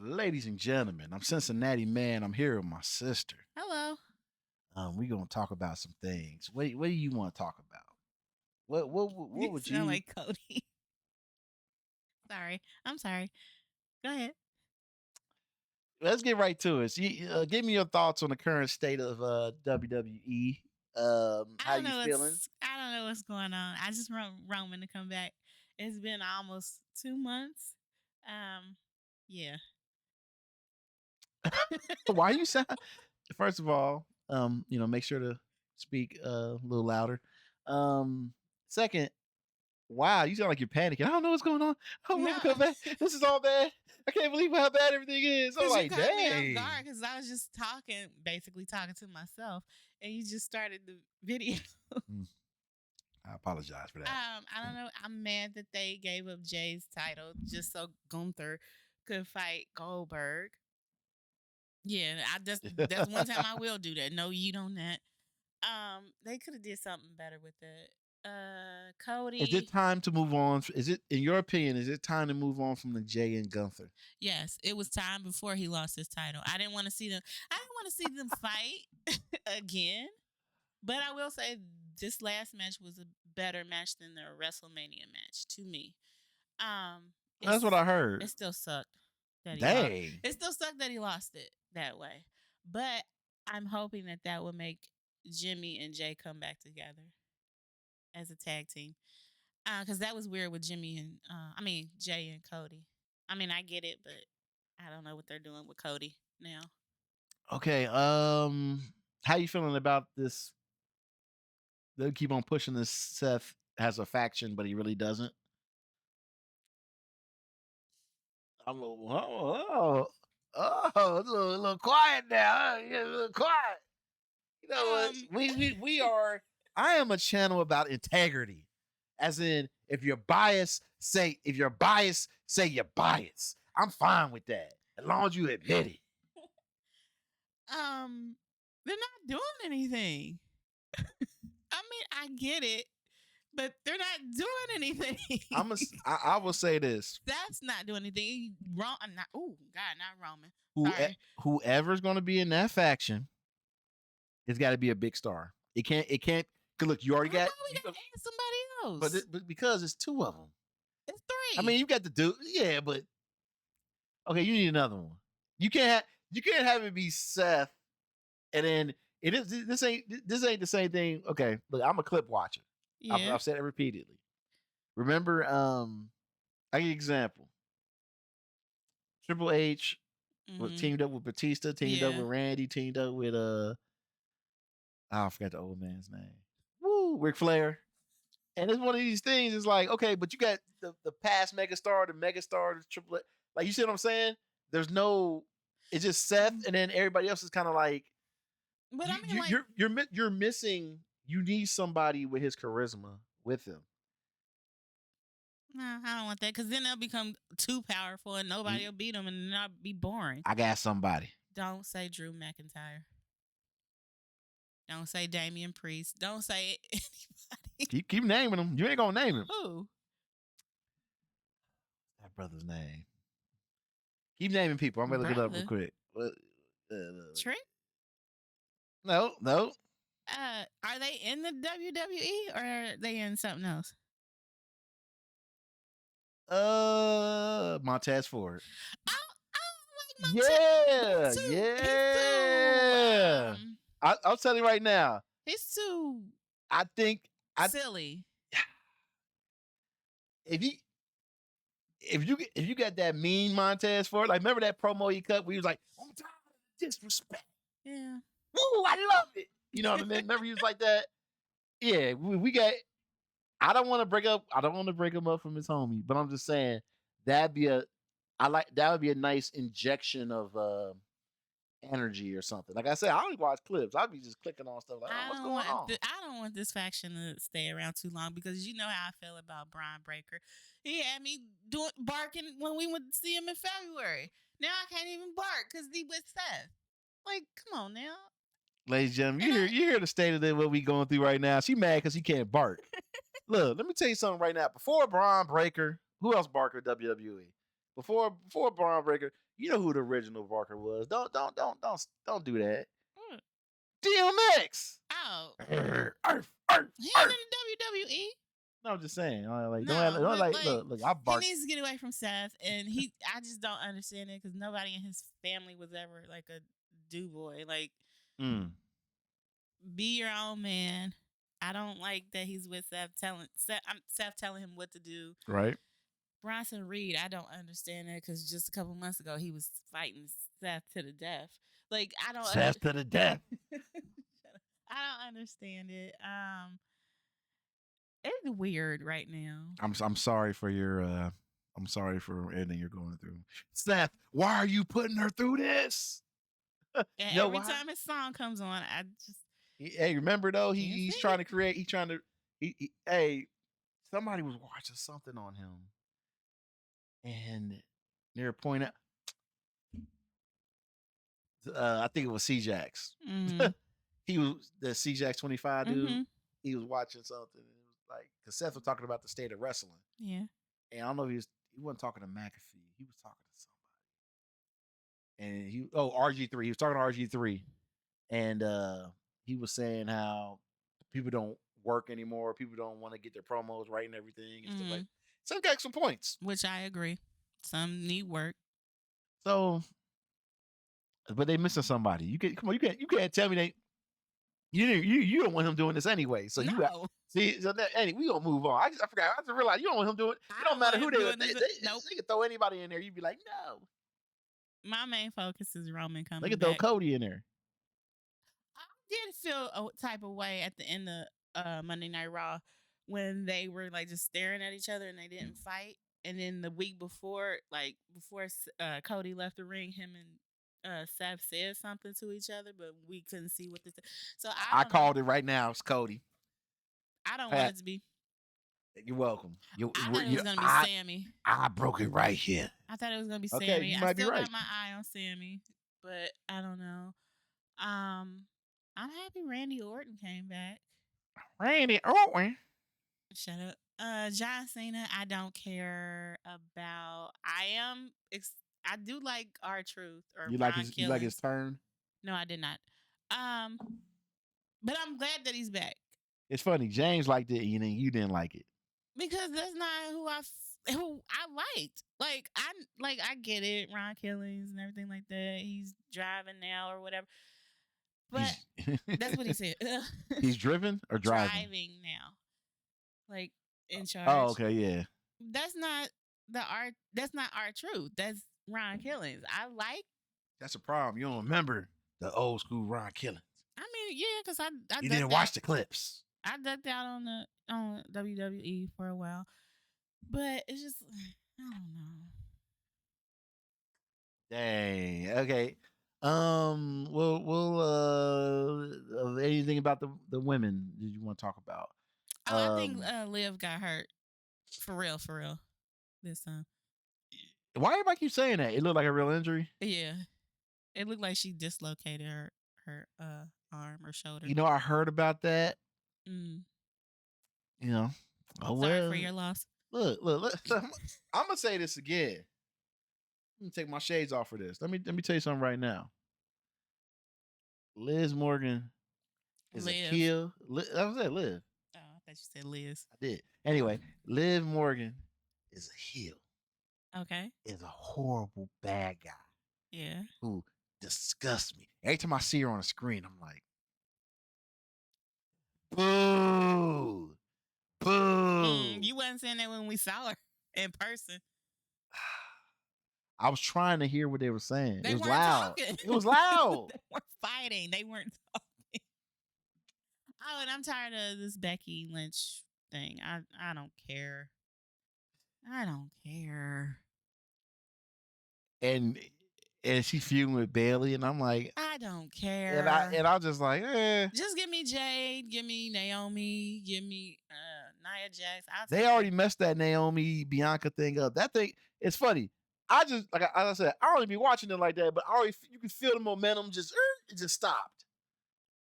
Ladies and gentlemen, I'm Cincinnati man. I'm here with my sister. Hello. We're gonna talk about some things. What do you want to talk about? What You would sound you? like Cody. Sorry. I'm sorry. Go ahead. Let's get right to it. Give me your thoughts on the current state of WWE. How you feeling? I don't know what's going on. I just want Roman to come back. It's been almost 2 months. Um, yeah. Why you sound? First of all, make sure to speak a little louder. Second, wow, you sound like you're panicking. I don't know what's going on. I don't No, want to come back. This is all bad. I can't believe how bad everything is. I'm because you like, caught me off dang. guard because I was just basically talking to myself, and you just started the video. I apologize for that. I don't know. I'm mad that they gave up Jay's title just so Gunther could fight Goldberg. Yeah, that's one time I will do that. No, you don't that. They could have did something better with it. Is it Cody. time to move on? Is it, in your opinion, is it time to move on from the Jay and Gunther? Yes, it was time before he lost his title. I didn't want to see them. I didn't want to see them fight again. But I will say this last match was a better match than the WrestleMania match to me. That's what I heard. It still sucked that he lost. Dang. It still sucked that he lost it that way. But I'm hoping that would make Jimmy and Jay come back together as a tag team. Because that was weird with Jimmy and Jay and Cody. I mean, I get it, but I don't know what they're doing with Cody now. Okay. How you feeling about this? They'll keep on pushing this. Seth has a faction, but he really doesn't. I'm a it's a little quiet now. Yeah, a little quiet. You know what? We are. I am a channel about integrity, as in if you're biased, say you're biased. I'm fine with that as long as you admit it. They're not doing anything. I mean, I get it, but they're not doing anything. I will say this. That's not doing anything. Wrong. Not. Oh God, not Roman. Sorry. Whoever's going to be in that faction, it's got to be a big star. It can't. Cause look, you already got. We got to add somebody else. But because it's two of them. It's three. I mean, you got to do. Yeah, but okay, you need another one. You can't have it be Seth, and then it is. This ain't the same thing. Okay, look, I'm a clip watcher. Yeah. I've said it repeatedly. Remember, I give you an example. Triple H was teamed up with Batista, teamed up with Randy, teamed up with I forgot the old man's name. Woo, Ric Flair. And it's one of these things. It's like, okay, but you got the past megastar, the Triple H. Like, you see what I'm saying? There's no. It's just Seth, and then everybody else is kind of like. But you're missing. You need somebody with his charisma with him. No, I don't want that because then they'll become too powerful and nobody will beat them and it'll be boring. I got somebody. Don't say Drew McIntyre. Don't say Damian Priest. Don't say anybody. Keep naming them. You ain't gonna name him. Who? That brother's name. Keep naming people. I'm gonna look it up real quick. Trick? No. Are they in the WWE or are they in something else? Montez Ford. I like Montez. Yeah. I'll tell you right now. He's too. I think silly. If you got that mean Montez Ford, like remember that promo he cut where he was like, "I'm tired of disrespect." Yeah. Woo, I love it. You know what I mean? Remember he was like that. Yeah, we got. I don't want to break him up from his homie, but I'm just saying that would be a nice injection of energy or something. Like I said, I only watch clips. I'd be just clicking on stuff like, what's going on? I don't want this faction to stay around too long because you know how I feel about Brian Breaker. He had me barking when we went to see him in February. Now I can't even bark because he with Seth. Like, come on now. Ladies and gentlemen, you hear the state of what we going through right now. She mad because he can't bark. Look, let me tell you something right now. Before Brian Breaker, who else barked at WWE? before Braun Breaker, you know who the original Barker was. Don't do that. What? DMX. Oh, Arf, he's arf. in the WWE. No, I'm just saying. Like, No, don't but like, like look. I he bark. needs to get away from Seth, and I just don't understand it because nobody in his family was ever like a do boy. Like, Mm, be your own man. I don't like that he's with Seth telling him what to do. right. Bronson Reed, I don't understand that because just a couple months ago he was fighting Seth to the death. Like, I don't. Seth to the death. I don't understand it. It's weird right now. I'm sorry for your. I'm sorry for anything you're going through, Seth. Why are you putting her through this? And You know every why? time his song comes on, I just Hey, remember though, Can't he's see trying to create. He's trying to. Hey, somebody was watching something on him, and they're pointing out. I think it was C-Jax. mm, He was the C-Jax 25 dude. mhm. He was watching something. And it was like, because Seth was talking about the state of wrestling, Yeah. and I don't know if he wasn't talking to McAfee. He was talking to somebody, and RG3. He was talking to RG3, and he was saying how people don't work anymore. People don't want to get their promos right and everything and stuff like. So he got some points. Which I agree. Some need work. So, but they missing somebody. You can't tell me they. You don't want him doing this anyway. So you got No. see. So that, anyway, we gonna move on. I forgot. I just realized you don't want him doing. It don't matter who they Nope. they can throw anybody in there. You'd be like, no. My main focus is Roman coming They can throw back. Cody in there. I did feel a type of way at the end of Monday Night Raw when they were like just staring at each other and they didn't fight. And then the week before, Cody left the ring, him and Seth said something to each other, but we couldn't see what this. So I called it right now. It's Cody. I don't want it to be. You're welcome. I thought it was gonna be Sammy. I broke it right here. I thought it was gonna be Okay, Sammy. you I might be still right. got my eye on Sammy, but I don't know. I'm happy Randy Orton came back. Randy Orton. Shut up. John Cena, I don't care about. I do like R-Truth or You Ron like his turn? No, I did not. But I'm glad that he's back. It's funny. James liked it, and you didn't like it because that's not who I liked. I get it, Ron Killings and everything like that. He's driving now or whatever. But that's what he said. He's driven or driving? Driving now. Like in charge. Oh, okay, yeah. That's not R-Truth. That's Ron Killings. That's a problem. You don't remember the old school Ron Killings. I mean, yeah, because I you didn't watch the clips. I ducked out on WWE for a while. But it's just I don't know. Dang. Okay. Anything about the women did you want to talk about? I think Liv got hurt. For real this time. Why everybody keep saying that? It looked like a real injury. Yeah. It looked like she dislocated her arm or shoulder. You know, I heard about that. Mm. You know. Sorry for your loss. Look. I'm gonna say this again. Let me take my shades off for this. Let me tell you something right now. Liz Morgan is a heel. I was at Liv. Oh, I thought you said Liz. I did. Anyway, Liv Morgan is a heel. Okay. Is a horrible bad guy. Yeah. Who disgusts me. Every time I see her on the screen, I'm like, boo. Boo. You wasn't saying that when we saw her in person. I was trying to hear what they were saying. They it was weren't loud. Talking. It was loud. They weren't fighting. They weren't talking. Oh, and I'm tired of this Becky Lynch thing. I don't care. I don't care. And she's feuding with Bailey, and I'm like, I don't care. And I was just like, Just give me Jade, give me Naomi, give me Nia Jax. They already messed that Naomi Bianca thing up. That thing, it's funny. I just like I said, I don't even be watching it like that, but you can feel the momentum it just stopped.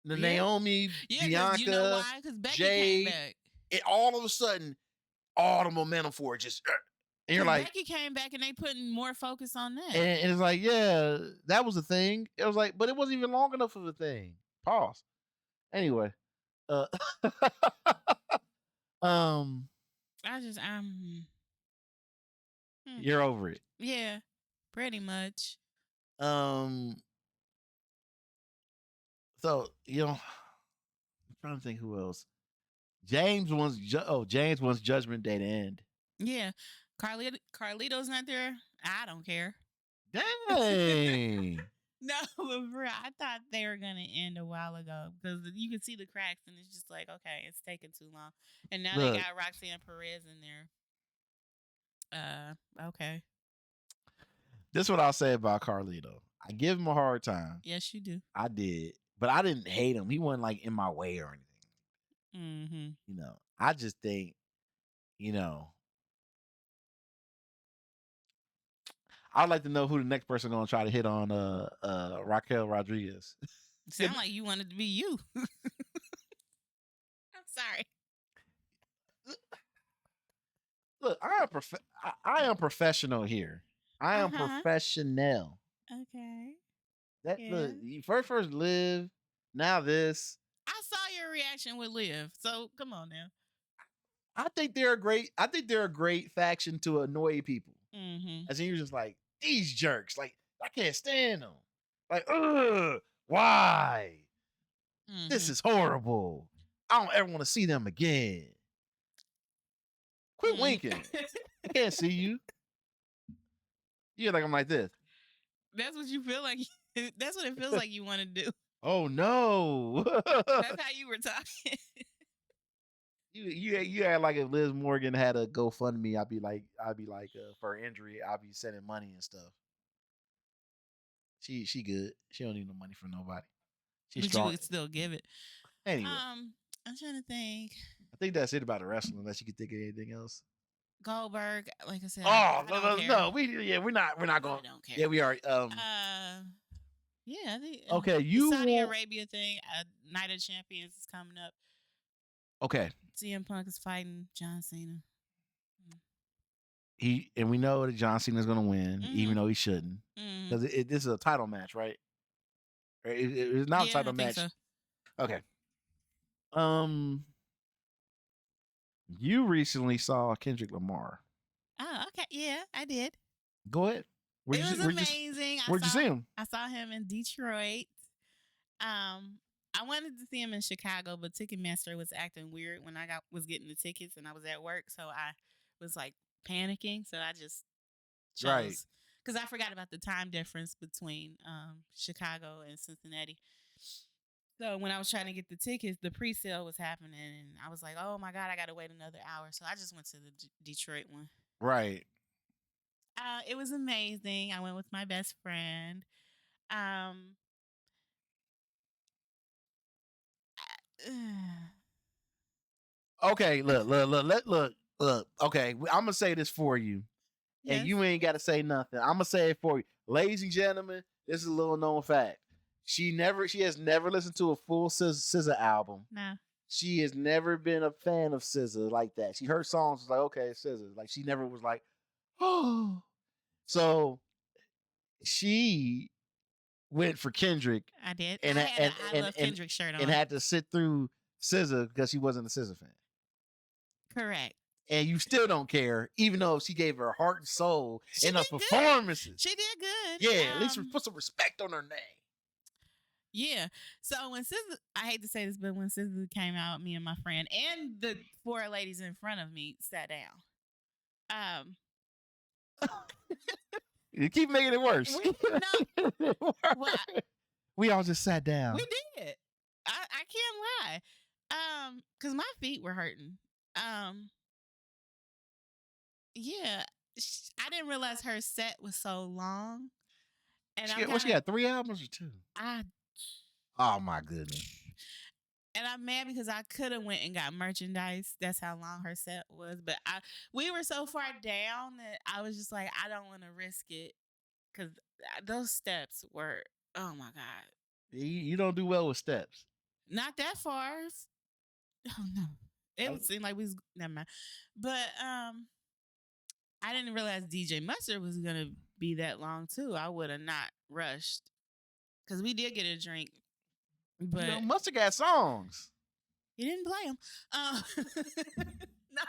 The Naomi, Bianca, you know why? Because Becky Jade, came back. All of a sudden, all the momentum for it just And you're like, Becky came back and they putting more focus on that. and it's like, yeah, that was a thing. It was like, but it wasn't even long enough of a thing. Pause. Anyway, uh, you're over it. Yeah, pretty much. So I'm trying to think who else. James wants Judgment Day to end. Yeah, Carlito's not there. I don't care. Dang. No, but for real, I thought they were gonna end a while ago because you could see the cracks, and it's just like, okay, it's taking too long. And now they got Roxanne Perez in there. Okay. This is what I'll say about Carlito. I give him a hard time. Yes, you do. I did, but I didn't hate him. He wasn't like in my way or anything. Mm-hmm. I just think, I'd like to know who the next person gonna try to hit on Raquel Rodriguez. Sound like you wanted to be you. I'm sorry. Look, I am professional here. I am professional. Okay. Look, first Live, now this. I saw your reaction with Liv, so come on now. I think they're a great faction to annoy people. Mm-hmm. As in, you're just like, these jerks. Like, I can't stand them. Like, why? Mm-hmm. This is horrible. I don't ever want to see them again. Quit winking. I can't see you. You're like, I'm like this. That's what you feel like. That's what it feels like you want to do. Oh no. That's how you were talking. You act like if Liz Morgan had a GoFundMe, I'd be like for her injury, I'd be sending money and stuff. She good. She don't need no money from nobody. She's strong. You would still give it. Anyway. I'm trying to think. I think that's it about the wrestling, unless you can think of anything else. Goldberg, like I said. Oh no. We're not going. I don't care. Yeah, we are. Yeah, I think. Okay, the Saudi Arabia thing. Night of Champions is coming up. Okay. CM Punk is fighting John Cena. And we know that John Cena is going to win, even though he shouldn't, because this is a title match, right? It's not a title match. So. Okay. You recently saw Kendrick Lamar. Oh, okay. Yeah, I did. Go ahead. It was amazing. Where'd you see him? I saw him in Detroit. I wanted to see him in Chicago, but Ticketmaster was acting weird when I was getting the tickets, and I was at work, so I was like panicking. So I just chose because I forgot about the time difference between Chicago and Cincinnati. So when I was trying to get the tickets, the pre-sale was happening, and I was like, "Oh my God, I got to wait another hour." So I just went to the Detroit one. Right. It was amazing. I went with my best friend. Okay, look. Okay, I'm gonna say this for you, and you ain't got to say nothing. I'm gonna say it for you, ladies and gentlemen. This is a little known fact. She has never listened to a full SZA album. No. She has never been a fan of SZA like that. She heard songs, was like, okay, SZA. Like, she never was like, oh. So she went for Kendrick. I did. And I love Kendrick shirt on. And had to sit through SZA because she wasn't a SZA fan. Correct. And you still don't care, even though she gave her heart and soul in her performances. She did good. Yeah, at least put some respect on her name. Yeah. So when SZA, I hate to say this, but when SZA came out, me and my friend and the 4 ladies in front of me sat down. You keep making it worse. We all just sat down. We did. I can't lie. Because my feet were hurting. Yeah. I didn't realize her set was so long. And she had 3 albums or 2? Oh my goodness. And I'm mad because I could have went and got merchandise. That's how long her set was. But we were so far down that I was just like, I don't want to risk it. Because those steps were, oh my God. You don't do well with steps. Not that far. Oh no. It would seem like we was, never mind. But I didn't realize DJ Mustard was gonna be that long too. I would have not rushed because we did get a drink, but Mustard got songs. he didn't play them. No,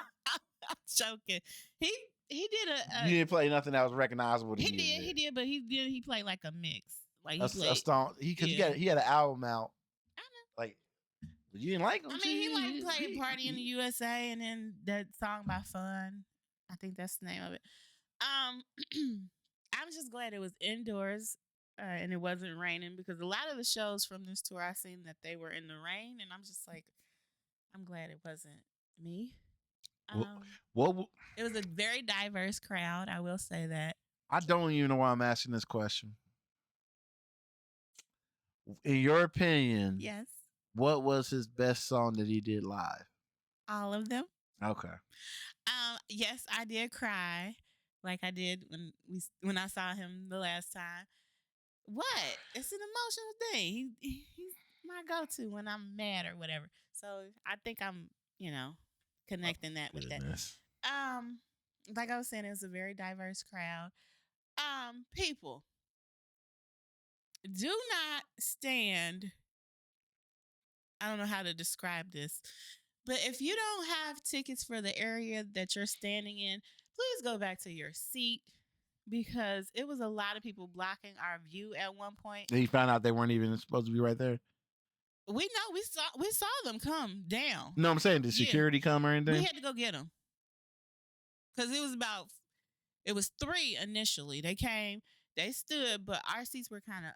I'm joking. He did You didn't play nothing that was recognizable. He did, but he played like a mix. Like he a played song. He had an album out. I know. Like, but you didn't like him. I mean, he like played "Party in the USA" and then that song by Fun. I think that's the name of it. I'm just glad it was indoors and it wasn't raining because a lot of the shows from this tour I seen that they were in the rain, and I'm just like, I'm glad it wasn't me. What? It was a very diverse crowd. I will say that. I don't even know why I'm asking this question. In your opinion, Yes. What was his best song that he did live? All of them. Okay. Yes, I did cry like I did when I saw him the last time. What? It's an emotional thing. He's my go-to when I'm mad or whatever. So I think I'm, connecting that with that. Like I was saying, it was a very diverse crowd. People, do not stand. I don't know how to describe this, but if you don't have tickets for the area that you're standing in, please go back to your seat because it was a lot of people blocking our view at one point. And you found out they weren't even supposed to be right there. We know we saw them come down. No, I'm saying did security come or anything? We had to go get them because it was 3 initially. They came, they stood, but our seats were kind of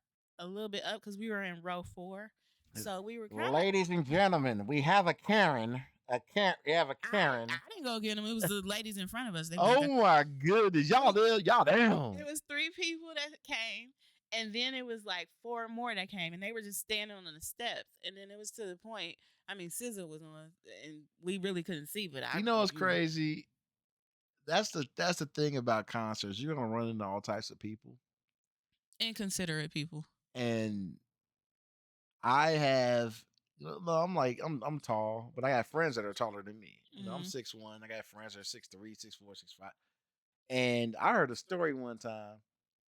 a little bit up because we were in row 4. So we were ladies and gentlemen, we have a Karen. We have a Karen. I didn't go get them. It was the ladies in front of us. Oh my goodness. Y'all down. It was 3 people that came. And then it was like 4 more that came. And they were just standing on the steps. And then it was to the point. I mean, SZA was on, and we really couldn't see. But you know what's crazy? That's the thing about concerts. You're gonna run into all types of people. Inconsiderate people. And I have, I'm tall, but I got friends that are taller than me. I'm 6'1". I got friends that are 6'3", 6'4", 6'5". And I heard a story one time.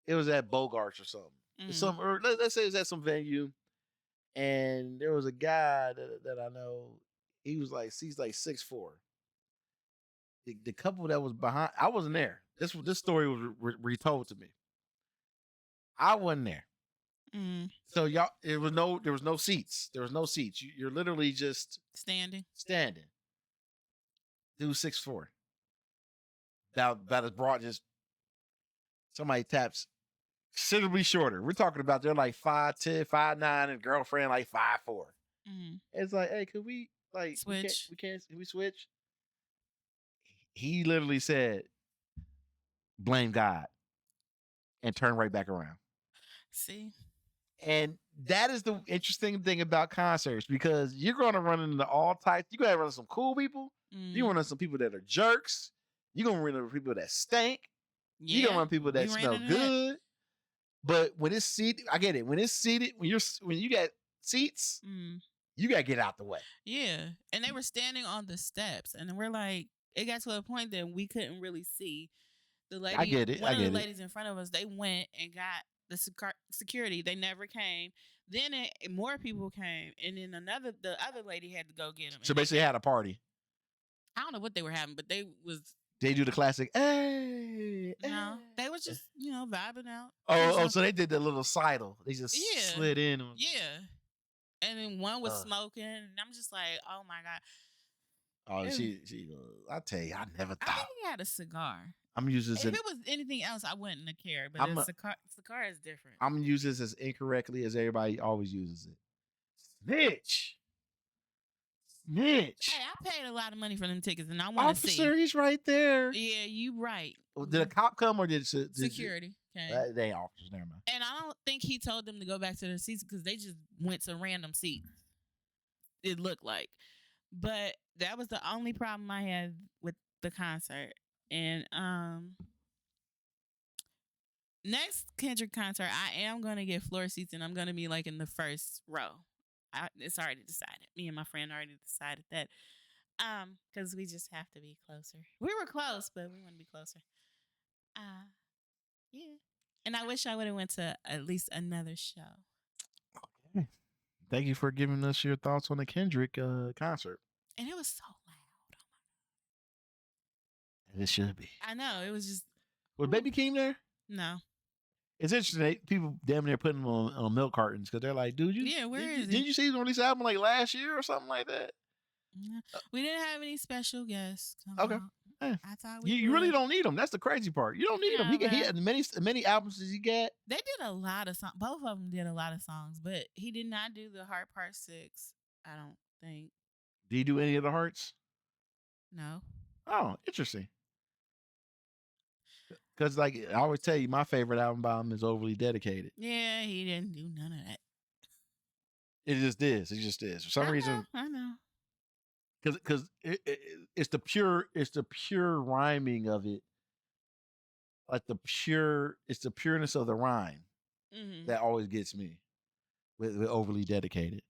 It was at Bogart's or something. Or let's say it was at some venue, and there was a guy that I know. He's like 6'4". The couple that was behind, I wasn't there. This story was retold to me. I wasn't there. So y'all, there was no seats. There was no seats. You're literally just standing. Dude, 6'4". About as broad as somebody taps considerably shorter. We're talking about they're like 5'10", 5'9", and girlfriend like 5'4". It's like, hey, could we like switch? Can we switch? He literally said, "Blame God," and turn right back around. See. And that is the interesting thing about concerts because you're going to run into all types. You're going to run into some cool people. You're going to run into some people that are jerks. You're going to run into people that stink. You're going to run into people that smell good. But when it's seated, I get it. When it's seated, when you got seats, you got to get out the way. Yeah. And they were standing on the steps. And we're like, it got to a point that we couldn't really see. The lady, I get it. One of the ladies in front of us, they went and got the security. They never came. Then more people came, and then the other lady had to go get them. So basically, had a party. I don't know what they were having, but they do the classic. Hey, no, they was just vibing out. Oh, so they did the little sidle. They just slid in. Yeah, and then one was smoking, and I'm just like, oh my god. Oh, she. I tell you, I never thought. I think he had a cigar. I'm using this. If it was anything else, I wouldn't have cared. But a cigar is different. I'm gonna use this as incorrectly as everybody always uses it. Snitch. Hey, I paid a lot of money for them tickets, and I want to see. Officer, he's right there. Yeah, you right. Did a cop come or did security came? They officers, never mind. And I don't think he told them to go back to their seats because they just went to random seats. It looked like, but that was the only problem I had with the concert. And next Kendrick concert, I am gonna get floor seats, and I'm gonna be like in the first row. It's already decided. Me and my friend already decided that. Because we just have to be closer. We were close, but we want to be closer. Yeah. And I wish I would have went to at least another show. Okay. Thank you for giving us your thoughts on the Kendrick concert. And it was so loud. As it should be. I know. It was just. Was Baby Keem there? No. It's interesting. People damn near putting them on milk cartons because they're like, dude, didn't you see him on this album like last year or something like that? We didn't have any special guests. Okay. I thought you really don't need them. That's the crazy part. You don't need them. He had many albums as he got. They did a lot of songs. Both of them did a lot of songs, but he did not do the Heart Part 6, I don't think. Did he do any of the Hearts? No. Oh, interesting. Because, like, I always tell you, my favorite album by him is Overly Dedicated. Yeah, he didn't do none of that. It just is. It just is. For some reason. I know. Because it's the pure rhyming of it. Like it's the pureness of the rhyme that always gets me with Overly Dedicated.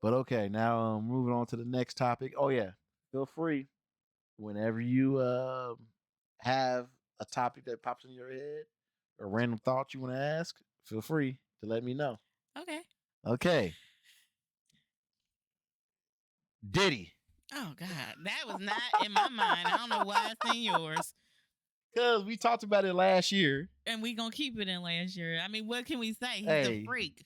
But okay, now moving on to the next topic. Oh yeah, feel free whenever you have a topic that pops in your head or random thought you want to ask, feel free to let me know. Okay. Diddy. Oh God, that was not in my mind. I don't know why it's in yours. Because we talked about it last year. And we gonna keep it in last year. I mean, what can we say? He's a freak.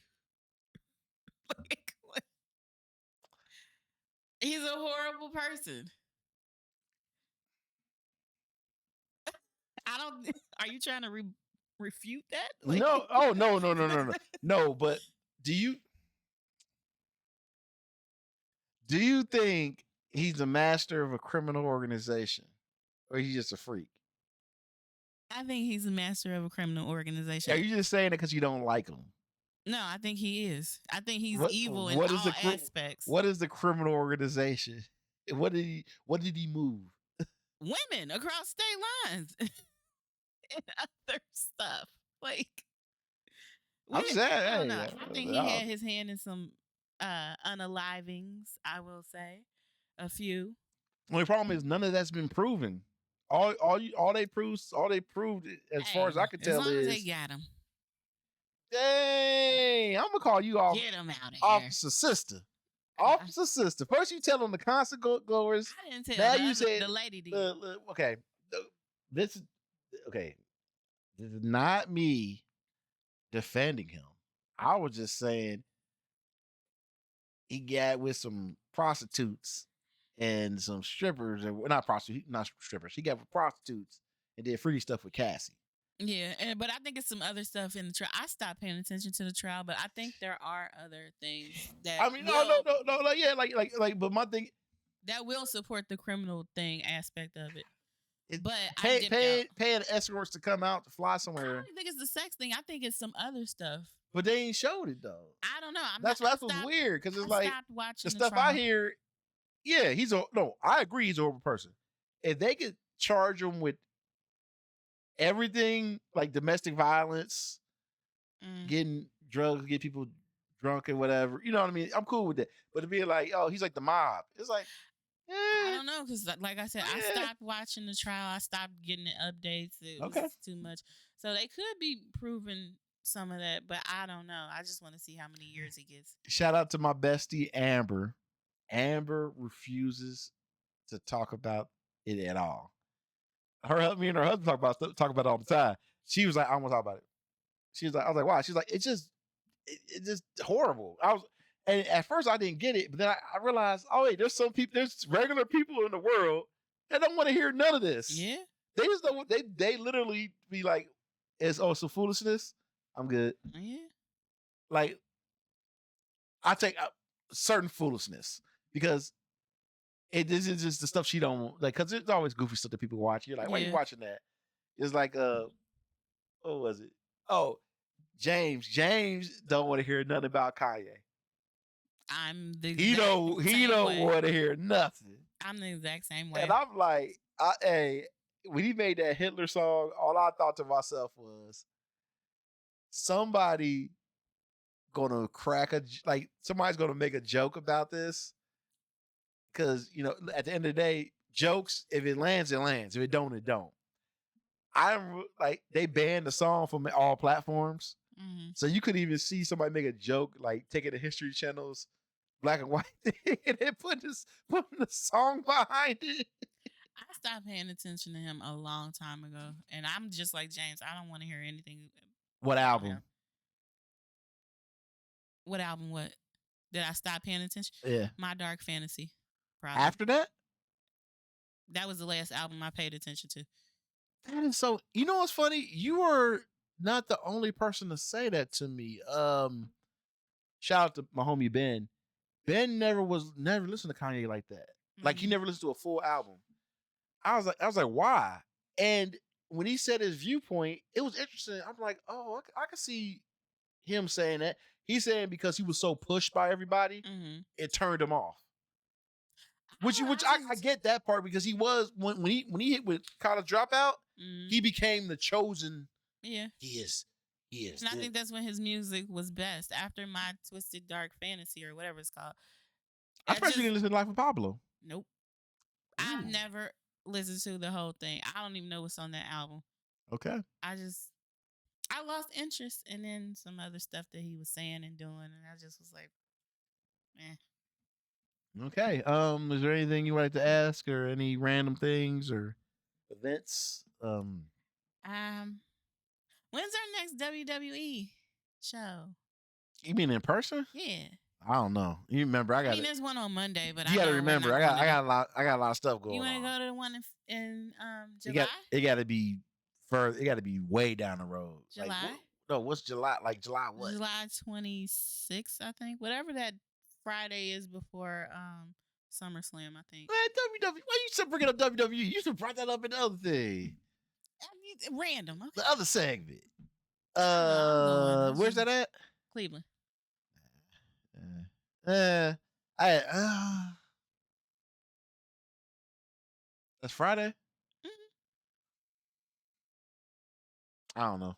He's a horrible person. Are you trying to refute that? No. Oh, no. No, but do you think he's a master of a criminal organization? Or he's just a freak? I think he's a master of a criminal organization. Are you just saying it because you don't like him? No, I think he is. I think he's evil in all aspects. What is the criminal organization? What did he move? Women across state lines and other stuff. Like, I'm sad. I don't know. I think he had his hand in some unalivings, I will say. A few. Well, the problem is none of that's been proven. All they proved, as far as I could tell, as long is as they got him. Dang, I'm gonna call you off. Get him out of Officer Sister. Officer Sister. First you tell them the concert goers. I didn't tell. Now you said the lady did. Okay, this is not me defending him. I was just saying he got with some prostitutes and some strippers, or not strippers. He got with prostitutes and did freaky stuff with Cassie. Yeah, but I think it's some other stuff in the trial. I stopped paying attention to the trial, but I think there are other things that. I mean, yeah, like, but my thing that will support the criminal thing aspect of it. But paying escorts to come out to fly somewhere. I don't think it's the sex thing. I think it's some other stuff. But they ain't showed it though. I don't know. That's what's weird because it's like the stuff trial. I hear. Yeah, I agree he's a horrible person. If they could charge him with everything, like domestic violence, getting drugs, get people drunk and whatever, you know what I mean? I'm cool with that. But to be like, oh, he's like the mob. It's like, I don't know, because like I said, I stopped watching the trial. I stopped getting the updates. It was too much. So they could be proving some of that, but I don't know. I just want to see how many years he gets. Shout out to my bestie, Amber. Amber refuses to talk about it at all. Me and her husband talk about it all the time. She was like, I don't want to talk about it. She was like, I was like, why? She's like, it's just horrible. And at first I didn't get it, but then I realized, oh wait, there's regular people in the world that don't want to hear none of this. Yeah. They just don't. They literally be like, it's some foolishness. I'm good. Yeah. Like, I take certain foolishness because this is just the stuff she don't like. Because there's always goofy stuff that people watch. You're like, why are you watching that? It's like, what was it? Oh, James don't want to hear nothing about Kanye. He don't want to hear nothing. I'm the exact same way. And I'm like, when he made that Hitler song, all I thought to myself was, somebody gonna somebody's gonna make a joke about this. Because, at the end of the day, jokes, if it lands, it lands. If it don't, it don't. I'm like they banned the song from all platforms, Mm-hmm. so you could even see somebody make a joke like taking the History Channel's black and white thing and then putting the song behind it. I stopped paying attention to him a long time ago, and I'm just like James. I don't want to hear anything What about album? him. What album? What did I stop paying attention? Yeah. My Dark Fantasy. Probably. After that, that was the last album I paid attention to. that is so. You know what's funny? You are not the only person to say that to me. Shout out to my homie Ben. Ben never listened to Kanye like that. Like he never listened to a full album. I was like, why? And when he said his viewpoint, it was interesting. I'm like, oh, I can see him saying that. He's saying because he was so pushed by everybody, it turned him off. Which I get that part because he was when he hit with College Dropout, he became the chosen. Yeah, he is. And I think that's when his music was best. After My Twisted Dark Fantasy or whatever it's called. I personally didn't listen to Life of Pablo. Nope. I've never listened to the whole thing. I don't even know what's on that album. Okay. I lost interest in then some other stuff that he was saying and doing, and I just was like, Okay. Is there anything you would like to ask, or any random things or events? When's our next WWE show? You mean in person? Yeah. I don't know. You remember? I mean, there's one on Monday, but you got to remember. I got a lot of stuff going on. You want to go to the one in July? It got to be further. It got to be way down the road. July? Like, what's July? Like July what? July 26th, I think. Whatever that Friday is before SummerSlam, I think. Man, WWE. Why you still bringing up WWE? You should brought that up in the other thing. Random. Okay. The other segment. Where's that at? Cleveland. That's Friday. I don't know.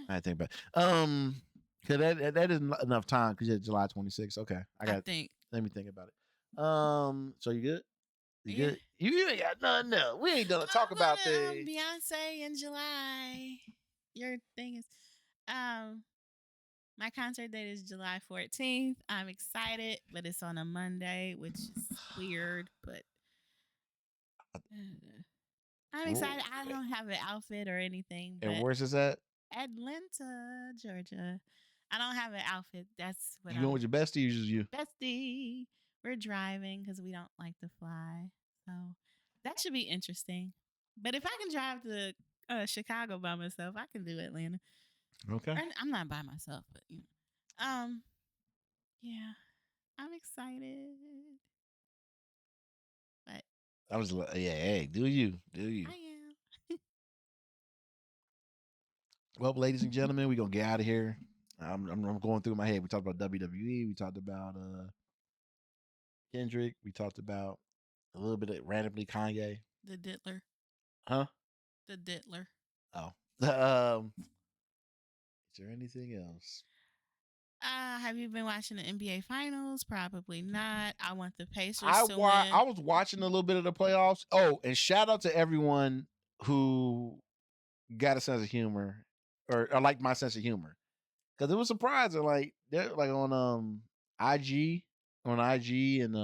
I think about cause that isn't enough time because it's July 26th. Okay, let me think about it. So you good? You good? You ain't got nothing else. We ain't gonna talk about things. Beyonce in July. Your thing is my concert date is July 14th. I'm excited, but it's on a Monday, which is weird, but I'm excited. I don't have an outfit or anything. And where's this at? Atlanta, Georgia. I don't have an outfit. That's what you going with your bestie or just you? Bestie. We're driving because we don't like to fly. So that should be interesting. But if I can drive to Chicago by myself, I can do Atlanta. Okay. I'm not by myself, but yeah, I'm excited. But I was hey, do you? I am. Well, ladies and gentlemen, we're gonna get out of here. I'm going through my head. We talked about WWE. We talked about Kendrick. We talked about a little bit of randomly Kanye. The Diddler. Huh? The Diddler. Oh. Is there anything else? Have you been watching the NBA Finals? Probably not. I want the Pacers to win. I was watching a little bit of the playoffs. Oh, and shout out to everyone who got a sense of humor or liked my sense of humor, because it was surprising. Like they're like on IG and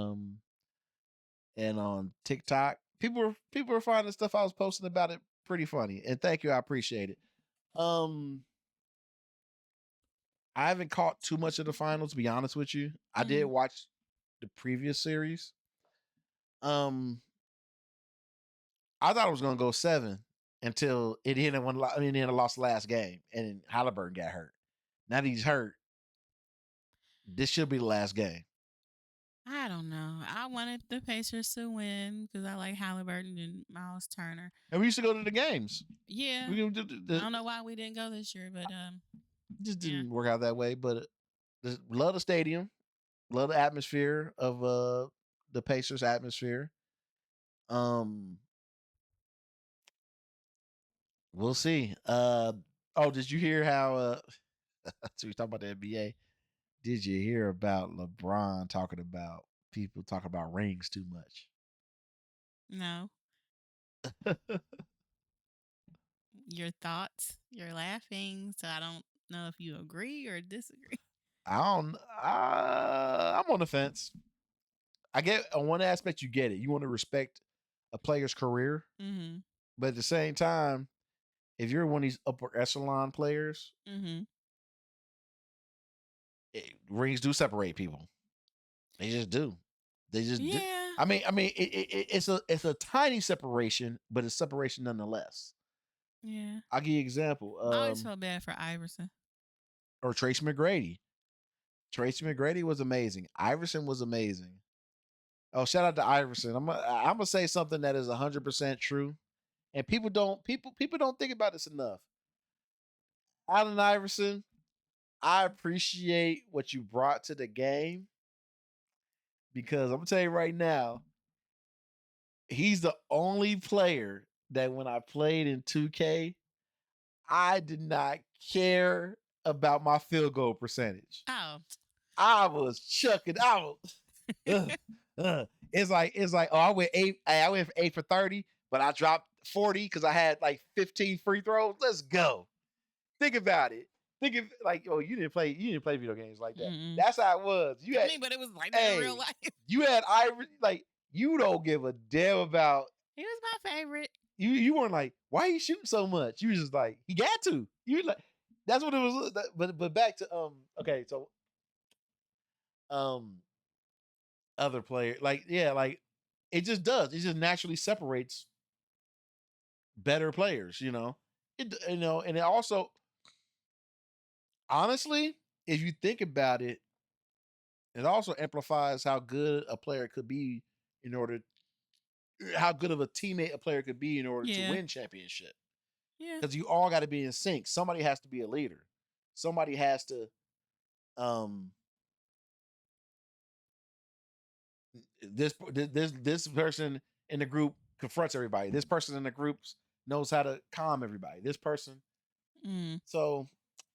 on TikTok, people were finding stuff I was posting about it pretty funny, and thank you, I appreciate it. I haven't caught too much of the finals, to be honest with you. I did watch the previous series. I thought it was gonna go 7 until it ended when lost the last game, and Halliburton got hurt. Now that he's hurt, this should be the last game. I don't know. I wanted the Pacers to win because I like Halliburton and Miles Turner. And we used to go to the games. Yeah. I don't know why we didn't go this year, but just didn't work out that way. But love the stadium, love the atmosphere of the Pacers atmosphere. We'll see. Did you hear how? So we talking about the NBA. Did you hear about LeBron talking about people talking about rings too much? No. your thoughts. You're laughing, so I don't know if you agree or disagree. I don't. I'm on the fence. I get on one aspect, you get it. You want to respect a player's career, Mm-hmm. but at the same time, if you're one of these upper echelon players, Mm-hmm. rings do separate people. They just do. They just do. Yeah. It's a tiny separation, but it's separation nonetheless. Yeah. I'll give you an example. I always felt bad for Iverson. Or Tracy McGrady. Tracy McGrady was amazing. Iverson was amazing. Oh, shout out to Iverson. I'm gonna say something that is 100% true, and people don't think about this enough. Allen Iverson, I appreciate what you brought to the game because I'm gonna tell you right now, he's the only player that when I played in 2K, I did not care about my field goal percentage. Oh. I was chucking out. It's like oh I went 8 for 30, but I dropped 40 because I had like 15 free throws. Let's go. Think about it. Think of like oh you didn't play video games like that. Mm-mm. That's how it was. You had but it was like that in real life. you had like you don't give a damn about. He was my favorite. You weren't like why are you shooting so much. You were just like he got to. You like that's what it was. But back to okay so um other player like it just does. It just naturally separates better players. And it also honestly, if you think about it, it also amplifies how good a player could be in order how good of a teammate a player could be in order to win championship. Yeah. Because you all got to be in sync. Somebody has to be a leader. Somebody has to this person in the group confronts everybody. This person in the groups knows how to calm everybody. This person. So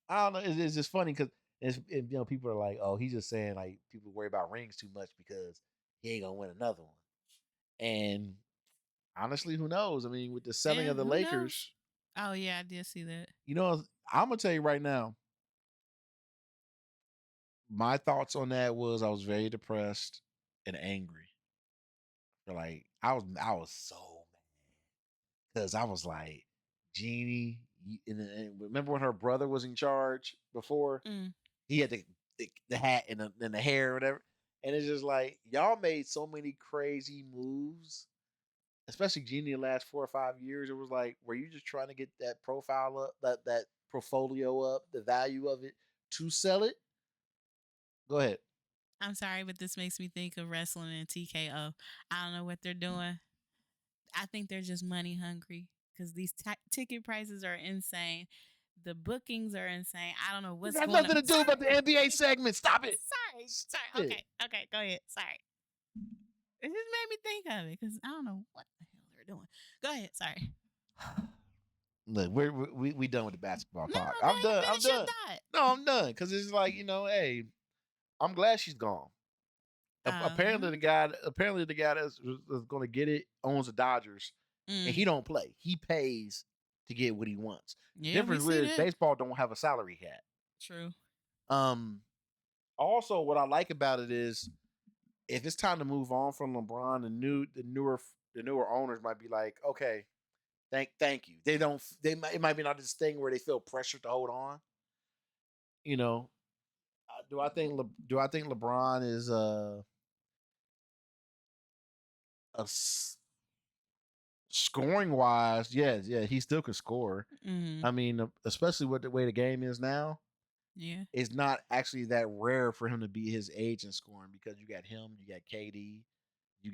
I don't know. It's just funny because people are like, oh, he's just saying like people worry about rings too much because he ain't gonna win another one. And honestly, who knows? I mean, with the selling of the Lakers. Oh yeah, I did see that. I'm gonna tell you right now. My thoughts on that was I was very depressed and angry. Like I was so mad because I was like, Jeannie, and remember when her brother was in charge before? He had the hat and the hair or whatever. And it's just like y'all made so many crazy moves, especially Jeannie the last 4 or 5 years. It was like, were you just trying to get that profile up, that portfolio up, the value of it to sell it? Go ahead. I'm sorry, but this makes me think of wrestling and TKO. I don't know what they're doing. I think they're just money hungry because these ticket prices are insane. The bookings are insane. I don't know what's It has going nothing on. to do about the NBA segment. Stop it. Sorry. Okay. Go ahead. Sorry. It just made me think of it because I don't know what the hell they're doing. Go ahead. Sorry. Look, we done with the basketball talk. No, I'm done. I'm done. No, I'm done because it's like hey, I'm glad she's gone. Apparently the guy that's going to get it owns the Dodgers, and he don't play. He pays to get what he wants. Yeah, Difference is baseball don't have a salary cap. True. Also, what I like about it is if it's time to move on from LeBron, the newer owners might be like, okay, thank you. It might be not this thing where they feel pressure to hold on. Do I think LeBron is scoring wise? Yeah, he still could score. I mean, especially with the way the game is now. Yeah, it's not actually that rare for him to be his age in scoring because you got him, you got KD, you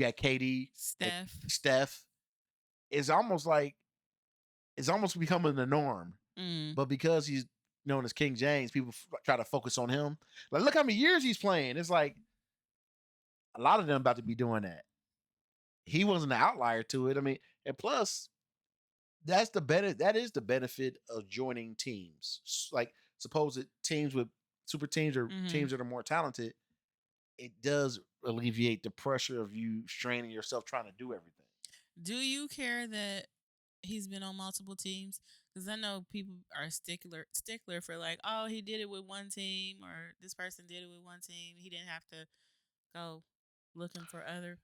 got KD, Steph. It's almost becoming the norm. But because he's known as King James, people try to focus on him. Like, look how many years he's playing. It's like a lot of them about to be doing that. He wasn't an outlier to it. I mean, and plus, that is the benefit of joining teams. Like supposed teams with super teams or teams that are more talented. It does alleviate the pressure of you straining yourself trying to do everything. Do you care that he's been on multiple teams? Because I know people are stickler for like, oh, he did it with one team, or this person did it with one team. He didn't have to go looking for other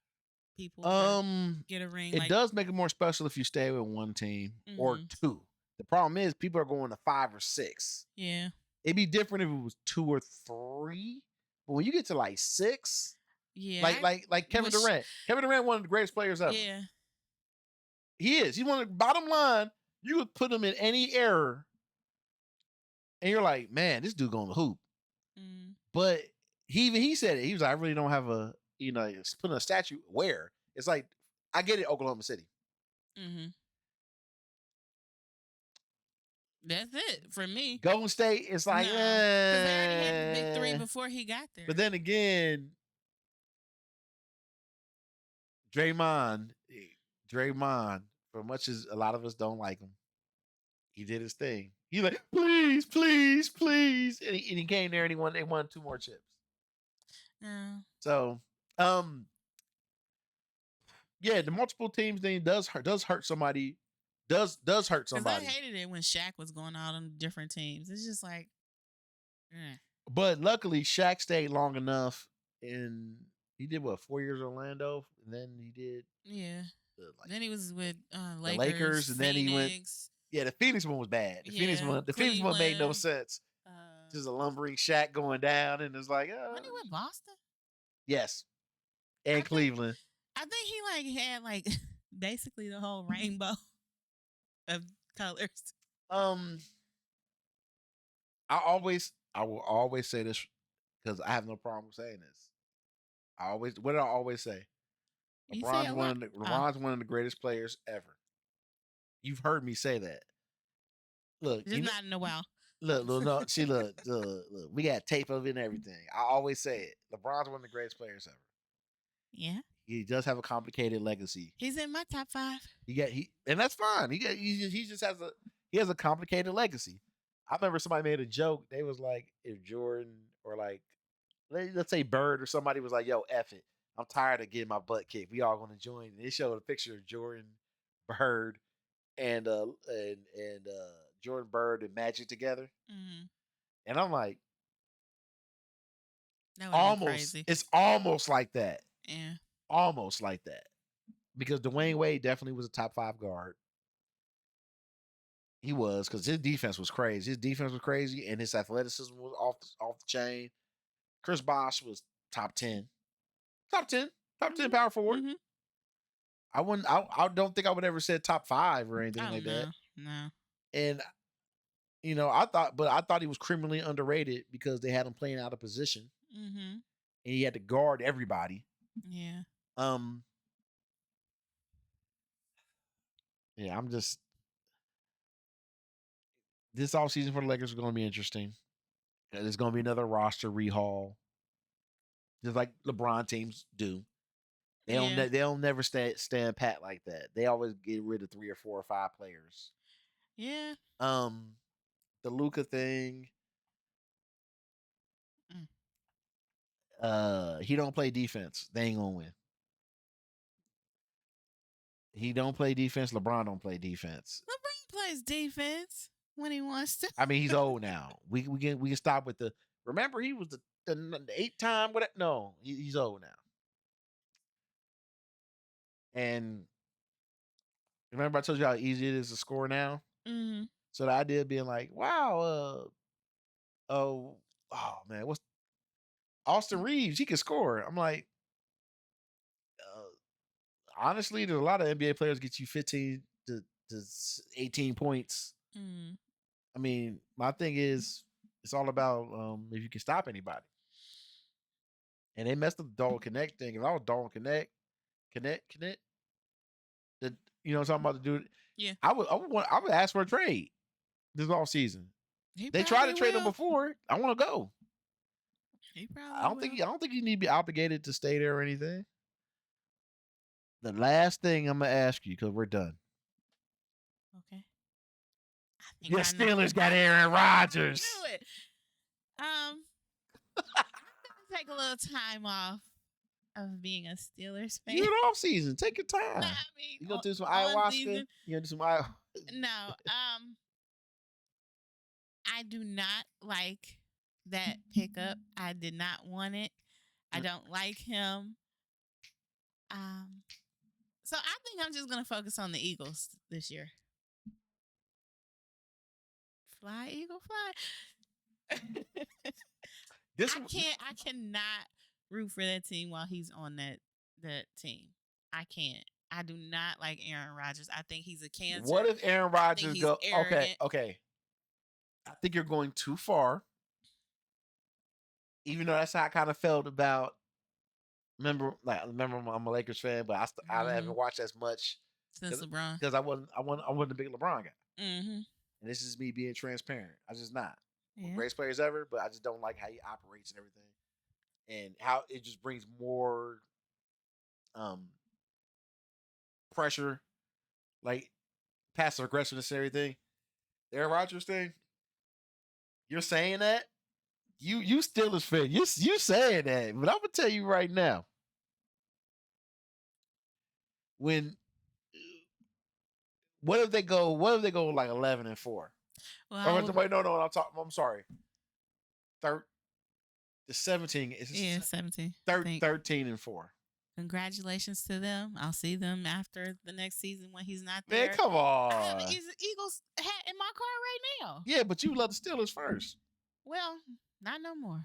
people to get a ring. It Like, does make it more special if you stay with one team or two. The problem is people are going to 5 or 6. yeah, It'd be different if it was 2 or 3, but when you get to like 6, yeah, like Kevin Durant. Kevin Durant, one of the greatest players ever. yeah, He is. He's one of the bottom line. You would put him in any era, and you're like, man, this dude going to hoop. But he said it. He was like, I really don't have a putting a statue where it's like I get it, Oklahoma City. That's it for me. Golden State, it's like, because they already had the big 3 before he got there. But then again, Draymond, for much as a lot of us don't like him, he did his thing. He like, please, please, please, and he came there and they won 2 more chips. So, yeah, the multiple teams thing does hurt somebody. Does hurt somebody. Because I hated it when Shaq was going out on different teams. It's just like, But luckily, Shaq stayed long enough, and he did 4 years in Orlando, and then he did then he was with the Lakers, and then he went. Yeah, the Phoenix one was bad. The Phoenix one made no sense. Just a lumbering Shaq going down, and it's like, when he went Boston. Yes, and Cleveland. I think he had basically the whole rainbow of colors. I will always say this because I have no problem saying this. What did I always say? LeBron's one of the greatest players ever. You've heard me say that. Look, just not in a while. Look, no, see, look, we got tape of it and everything. I always say it. LeBron's one of the greatest players ever. Yeah. He does have a complicated legacy. He's in my top 5. And that's fine. He just has a complicated legacy. I remember somebody made a joke. They was like, if Jordan or like, let's say Bird or somebody was like, yo, F it. I'm tired of getting my butt kicked. We all going to join. And they showed a picture of Jordan, Bird, and Jordan, Bird, and Magic together. And I'm like, almost. It's almost like that. Yeah. Almost like that. Because Dwayne Wade definitely was a top 5 guard. He was, because his defense was crazy. And his athleticism was off the chain. Chris Bosh was top 10 power forward. I don't think I would ever say top 5 or anything like that. No. And I thought he was criminally underrated because they had him playing out of position. And he had to guard everybody. Yeah. Yeah, I'm just. This offseason for the Lakers is going to be interesting. There's going to be another roster rehaul, just like LeBron teams do. They'll never stand pat like that. They always get rid of 3 or 4 or 5 players. Yeah. The Luka thing. He don't play defense. They ain't gonna win. He don't play defense. LeBron don't play defense. LeBron plays defense when he wants to. I mean, he's old now. We can stop with the. Remember, he was the 8-time. No, he's old now. And remember, I told you how easy it is to score now. So the idea of being like, wow, oh man, what's Austin Reeves? He can score. I'm like, honestly, there's a lot of NBA players get you 15 to 18 points. I mean, my thing is, it's all about if you can stop anybody. And they messed up the Dalton Connect thing. If I was Dalton Connect, you know what I'm talking about, to do it. Yeah, I would ask for a trade this off season. They tried to trade him before. I want to go. I don't think you need to be obligated to stay there or anything. The last thing I'm gonna ask you, because we're done. Okay. Your Steelers got Aaron Rodgers. Do it. Take a little time off of being a Steelers fan. You in off season. Take your time. I mean, You gonna do some on ayahuasca? season, You gonna do some ayahuasca? no. I do not like that pickup. I did not want it. I don't like him. So I think I'm just gonna focus on the Eagles this year. Fly, Eagle, fly. I cannot root for that team while he's on that team. I can't. I do not like Aaron Rodgers. I think he's a cancer. What if Aaron Rodgers go? Arrogant. Okay. I think you're going too far. Even though that's how I kind of felt about. Remember, I'm a Lakers fan, but I haven't watched as much since LeBron because I wasn't a big LeBron guy. Mm-hmm. And this is me being transparent. I just not greatest players ever, but I just don't like how he operates and everything, and how it just brings more pressure, like passive aggressiveness and everything. The Aaron Rodgers thing. You're saying that? You Steelers fan. You saying that, but I'm gonna tell you right now. What if they go like 11-4? Well, wait, no. I'm sorry. The 17. 17. 13-4. Congratulations to them. I'll see them after the next season when he's not there. Man, come on. I have an Eagles hat in my car right now. Yeah, but you love the Steelers first. Well, not no more.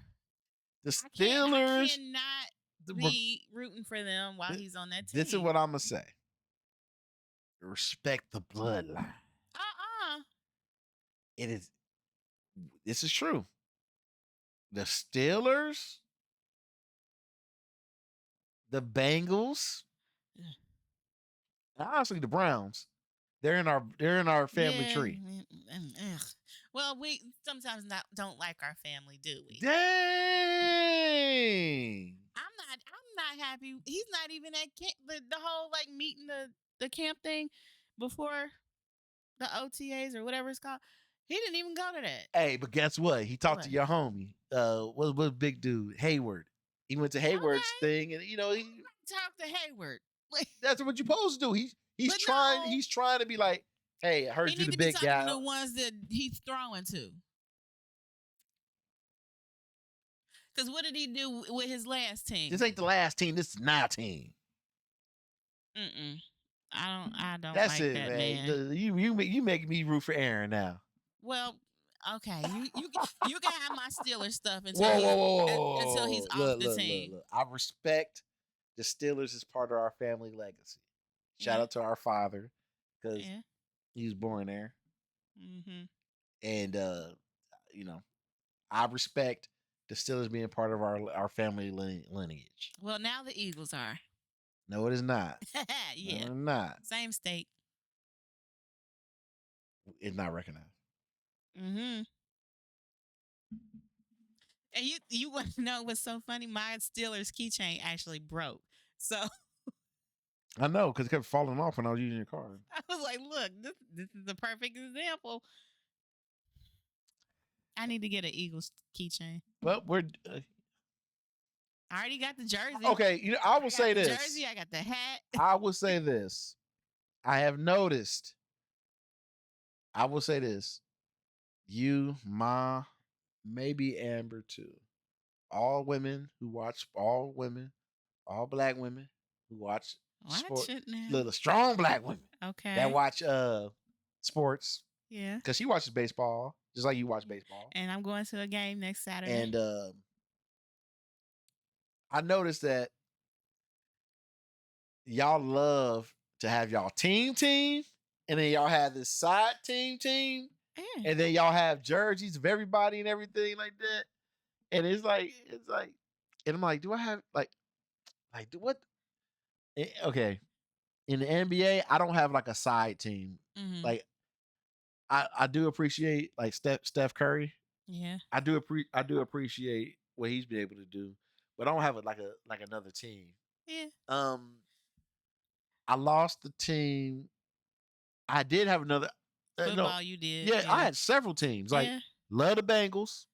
The Steelers. I cannot be rooting for them while he's on that team. This is what I'm going to say. Respect the bloodline. This is true. The Steelers, the Bengals, and honestly the Browns, they're in our family tree. Well, we sometimes don't like our family, do we? Dang. I'm not happy. He's not even at camp, the whole like meeting the camp thing before the OTAs or whatever it's called. He didn't even go to that. Hey, but guess what? He talked to your homie. What big dude? Hayward. He went to Hayward's thing, and he talked to Hayward. That's what you're supposed to do. He's trying to be like, hey, I heard you the big guy. The ones that he's throwing to. Because what did he do with his last team? This ain't the last team. This is my team. I don't. That's like it, that, man. You make me root for Aaron now. Well, okay. You can have my Steelers stuff until he's off the team. Look. I respect the Steelers as part of our family legacy. Shout out to our father because he was born there. Mm-hmm. And I respect the Steelers being part of our family lineage. Well, now the Eagles are. No, it is not. Yeah, no, it's not. Same state. It's not recognized. Mm-hmm. And you want to know what's so funny? My Steelers keychain actually broke. So I know because it kept falling off when I was using your car. I was like, look, this is the perfect example. I need to get an Eagles keychain. Well, I already got the jersey. Okay, I will say this. Jersey, I got the hat. I will say this. I have noticed. I will say this. You, Ma, maybe Amber too. All black women who watch sports. Little strong black women. Okay. That watch sports. Yeah. Because she watches baseball, just like you watch baseball. And I'm going to a game next Saturday. And I noticed that y'all love to have y'all team, and then y'all have this side team, and then y'all have jerseys of everybody and everything like that. And it's like, and I'm like, do I have do what? Okay, in the NBA, I don't have like a side team. Mm-hmm. Like, I do appreciate like Steph Curry. Yeah, I do appreciate what he's been able to do, but I don't have it like another team. Yeah. I lost the team. I did have another football. You did. Yeah, I had several teams. Like love the Bengals.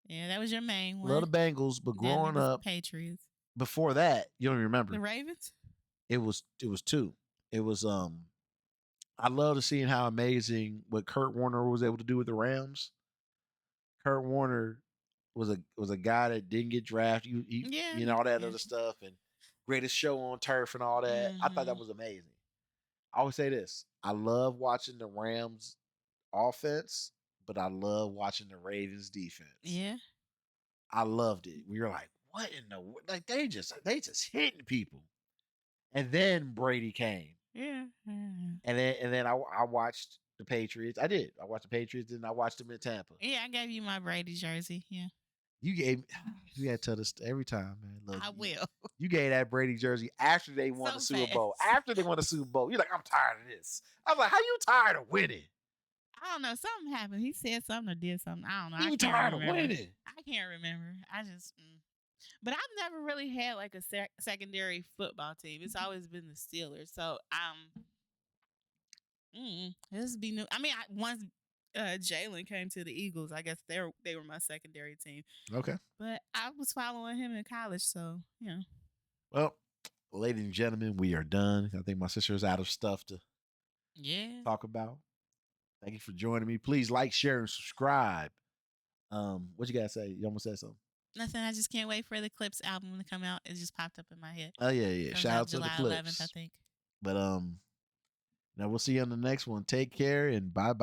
Yeah, that was your main one. Love the Bengals, but growing up, Patriots. before that, you don't even The remember. Ravens? It was two. It was I love to seeing how amazing what Kurt Warner was able to do with the Rams. Kurt Warner was a guy that didn't get drafted. Yeah. You know all that Yeah. other stuff and greatest show on turf and all that. I thought that Mhm. was amazing. I always say this: I love watching the Rams offense, but I love watching the Ravens defense. Yeah. I loved it. We were like, what in the like they just hitting people. And then Brady came. Yeah. Mhm. And then I watched the Patriots. I did. I watched the Patriots and I watched them in Tampa. Yeah, I gave you my Brady jersey. Yeah. You gotta tell this every time, man. Look, I will. you gave that Brady jersey after they won So the Super Bowl. fast. After they won the Super Bowl. You're like, I'm tired of this. I was like, how you tired of winning? I don't know. Something happened. He said something or did something. I don't know. You I can't tired of remember. winning. I can't remember. I just. But I've never really had like a secondary football team. It's always been the Steelers. So this would be new. I mean, once Jalen came to the Eagles, I guess they were my secondary team. Okay. But I was following him in college, so you know. Well, ladies and gentlemen, we are done. I think my sister is out of stuff to talk about. Thank you for joining me. Please like, share, and subscribe. What you gotta say? You almost said something. Nothing. I just can't wait for the Clips album to come out. It just popped up in my head. Oh yeah. Comes Shout out to July the Clips. 11th, I think. But now we'll see you on the next one. Take care and bye.